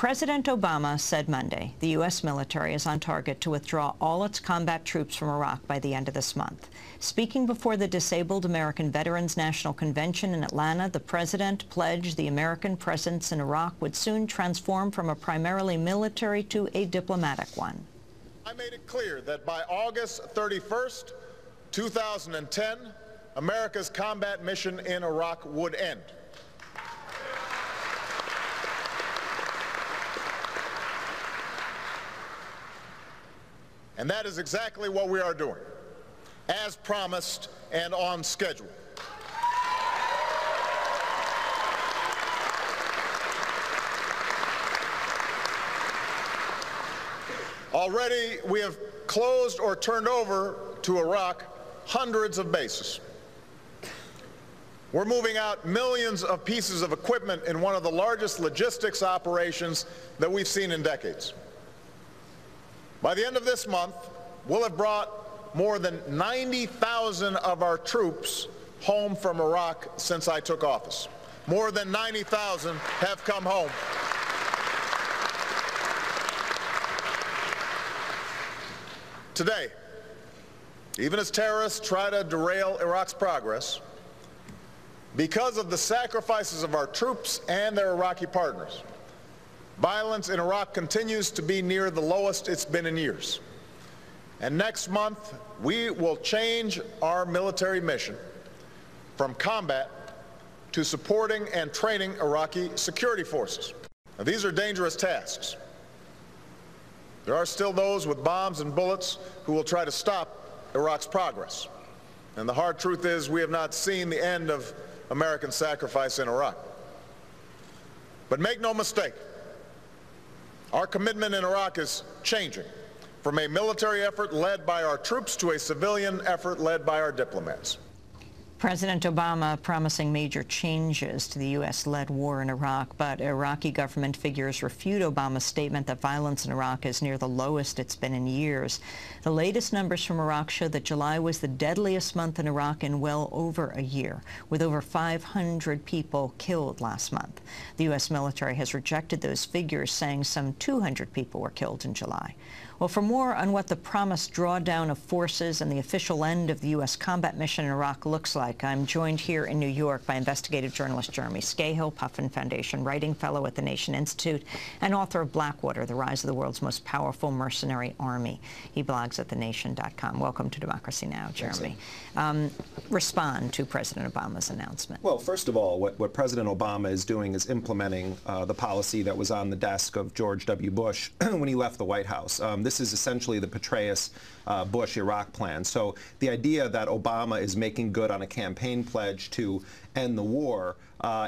President Obama said Monday the U.S. military is on target to withdraw all its combat troops from Iraq by the end of this month. Speaking before the Disabled American Veterans National Convention in Atlanta, the president pledged the American presence in Iraq would soon transform from a primarily military to a diplomatic one. I made it clear that by August 31st, 2010, America's combat mission in Iraq would end. And that is exactly what we are doing, as promised and on schedule. Already, we have closed or turned over to Iraq hundreds of bases. We're moving out millions of pieces of equipment in one of the largest logistics operations that we've seen in decades. By the end of this month, we'll have brought more than 90,000 of our troops home from Iraq since I took office. More than 90,000 have come home. Today, even as terrorists try to derail Iraq's progress, because of the sacrifices of our troops and their Iraqi partners, violence in Iraq continues to be near the lowest it's been in years. And next month, we will change our military mission from combat to supporting and training Iraqi security forces. Now, these are dangerous tasks. There are still those with bombs and bullets who will try to stop Iraq's progress. And the hard truth is we have not seen the end of American sacrifice in Iraq. But make no mistake, our commitment in Iraq is changing from a military effort led by our troops to a civilian effort led by our diplomats. President Obama promising major changes to the U.S.-led war in Iraq, but Iraqi government figures refute Obama's statement that violence in Iraq is near the lowest it's been in years. The latest numbers from Iraq show that July was the deadliest month in Iraq in well over a year, with over 500 people killed last month. The U.S. military has rejected those figures, saying some 200 people were killed in July. Well, for more on what the promised drawdown of forces and the official end of the U.S. combat mission in Iraq looks like, I'm joined here in New York by investigative journalist Jeremy Scahill, Puffin Foundation writing fellow at the Nation Institute, and author of Blackwater, The Rise of the World's Most Powerful Mercenary Army. He blogs at thenation.com. Welcome to Democracy Now!, Jeremy. Respond to President Obama's announcement. Well, first of all, what President Obama is doing is implementing the policy that was on the desk of George W. Bush when he left the White House. This is essentially the Petraeus-Bush Iraq plan. So the idea that Obama is making good on a campaign pledge to end the war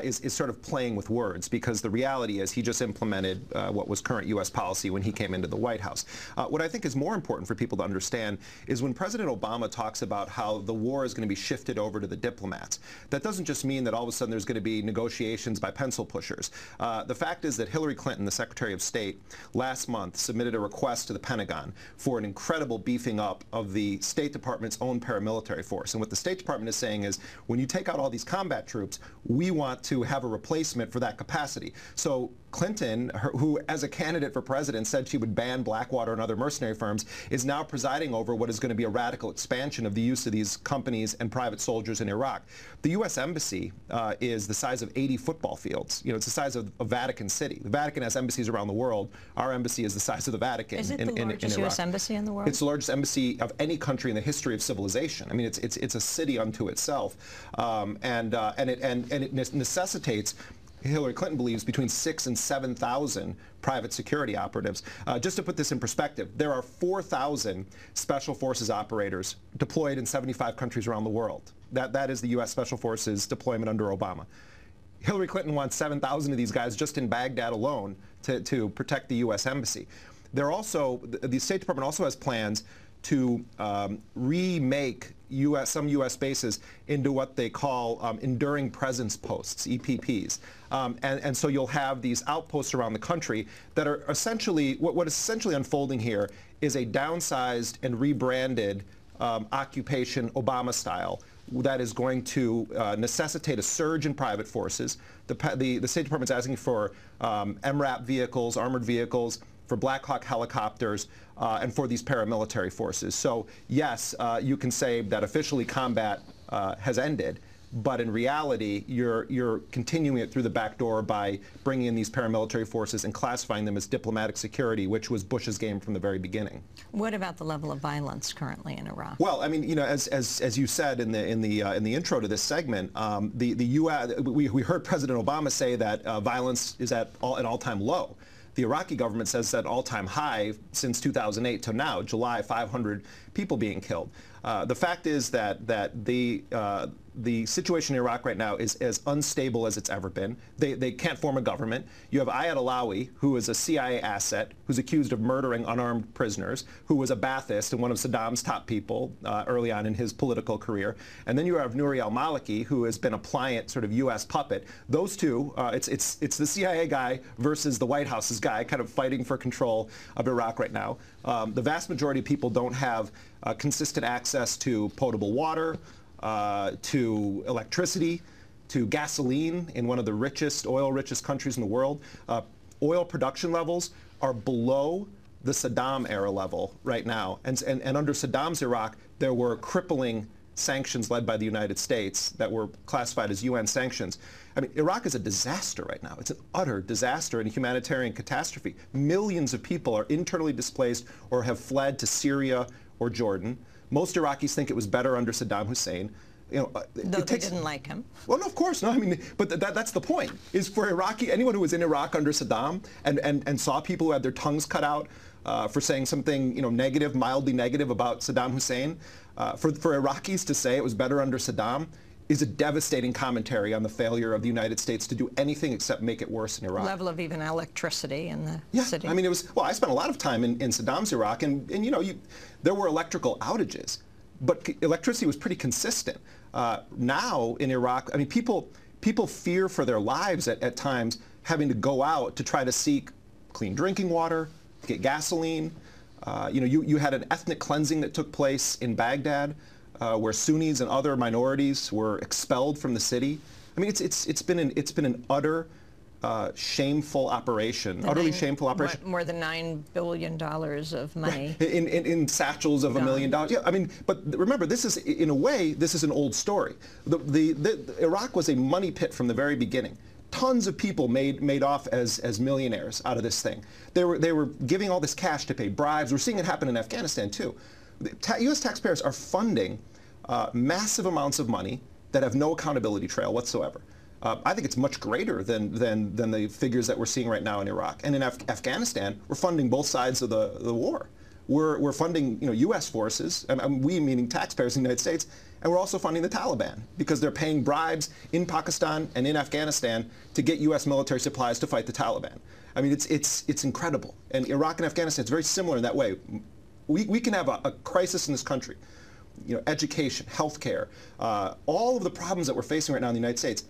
is sort of playing with words, because the reality is he just implemented what was current U.S. policy when he came into the White House. What I think is more important for people to understand is when President Obama talks about how the war is going to be shifted over to the diplomats, that doesn't just mean that all of a sudden there's going to be negotiations by pencil pushers. The fact is that Hillary Clinton, the Secretary of State, last month submitted a request to the Pentagon for an incredible beefing up of the State Department's own paramilitary force. And what the State Department is saying is, when you take out all these combat troops, we want to have a replacement for that capacity. So Clinton, who as a candidate for president said she would ban Blackwater and other mercenary firms, is now presiding over what is going to be a radical expansion of the use of these companies and private soldiers in Iraq. The U.S. Embassy is the size of 80 football fields. You know, it's the size of Vatican City. The Vatican has embassies around the world. Our embassy is the size of the Vatican. Is it the largest U.S. embassy in the world? It's the largest embassy of any country in the history of civilization. I mean, it's a city unto itself, and it necessitates, Hillary Clinton believes, between 6,000 and 7,000 private security operatives. Just to put this in perspective, there are 4,000 Special Forces operators deployed in 75 countries around the world. That is the U.S. Special Forces deployment under Obama. Hillary Clinton wants 7,000 of these guys just in Baghdad alone to protect the U.S. Embassy. The State Department also has plans to remake some U.S. bases into what they call enduring presence posts, EPPs. And so you'll have these outposts around the country that are essentially, what is essentially unfolding here is a downsized and rebranded occupation Obama style that is going to necessitate a surge in private forces. The State Department's asking for MRAP vehicles, armored vehicles, for Black Hawk helicopters, and for these paramilitary forces. So yes, you can say that officially combat has ended, but in reality, you're continuing it through the back door by bringing in these paramilitary forces and classifying them as diplomatic security, which was Bush's game from the very beginning. What about the level of violence currently in Iraq? Well, I mean, you know, as you said in the intro to this segment, the U.S. we heard President Obama say that violence is at an all-time low. The Iraqi government says that all-time high since 2008 to now, July, 500 people being killed. The fact is that the situation in Iraq right now is as unstable as it's ever been. They can't form a government. You have Ayad Alawi, who is a CIA asset, who's accused of murdering unarmed prisoners, who was a Ba'athist and one of Saddam's top people early on in his political career. And then you have Nouri al-Maliki, who has been a pliant sort of U.S. puppet. Those two, it's the CIA guy versus the White House's guy, kind of fighting for control of Iraq right now. The vast majority of people don't have consistent access to potable water, to electricity, to gasoline in one of the richest, oil-richest countries in the world. Oil production levels are below the Saddam-era level right now. And under Saddam's Iraq, there were crippling sanctions led by the United States that were classified as UN sanctions. I mean, Iraq is a disaster right now. It's an utter disaster and a humanitarian catastrophe. Millions of people are internally displaced or have fled to Syria or Jordan. Most Iraqis think it was better under Saddam Hussein. You know, Though they didn't like him. Well, no, of course, no. I mean, but that's the point. Is for anyone who was in Iraq under Saddam and saw people who had their tongues cut out for saying something, you know, negative, mildly negative about Saddam Hussein, for Iraqis to say it was better under Saddam is a devastating commentary on the failure of the United States to do anything except make it worse in Iraq. Level of even electricity in the city. I mean, well, I spent a lot of time in Saddam's Iraq, and you know, there were electrical outages, but electricity was pretty consistent. Now in Iraq, I mean, people fear for their lives at times, having to go out to try to seek clean drinking water, get gasoline. You know, you had an ethnic cleansing that took place in Baghdad, where Sunnis and other minorities were expelled from the city. I mean, it's been an utter shameful operation, utterly shameful operation. More than $9 billion of money. Right. In satchels of $1 million. Yeah, I mean, but remember, this is, in a way, this is an old story. Iraq was a money pit from the very beginning. Tons of people made off as millionaires out of this thing. They were giving all this cash to pay bribes. We're seeing it happen in Afghanistan, too. U.S. taxpayers are funding massive amounts of money that have no accountability trail whatsoever. I think it's much greater than the figures that we're seeing right now in Iraq. And in Afghanistan, we're funding both sides of the war. We're funding, you know, U.S. forces, we meaning taxpayers in the United States, and we're also funding the Taliban because they're paying bribes in Pakistan and in Afghanistan to get U.S. military supplies to fight the Taliban. I mean, it's incredible. And Iraq and Afghanistan, it's very similar in that way. We can have a crisis in this country, you know, education, healthcare, all of the problems that we're facing right now in the United States,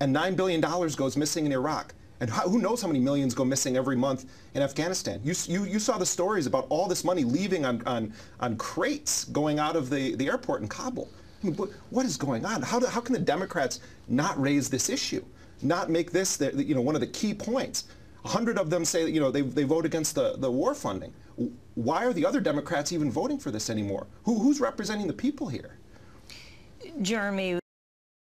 and $9 billion goes missing in Iraq. And who knows how many millions go missing every month in Afghanistan? You saw the stories about all this money leaving on crates going out of the airport in Kabul. I mean, what is going on? How can the Democrats not raise this issue, not make this you know, one of the key points? 100 of them say, you know, they vote against the war funding. Why are the other Democrats even voting for this anymore? Who's representing the people here? Jeremy,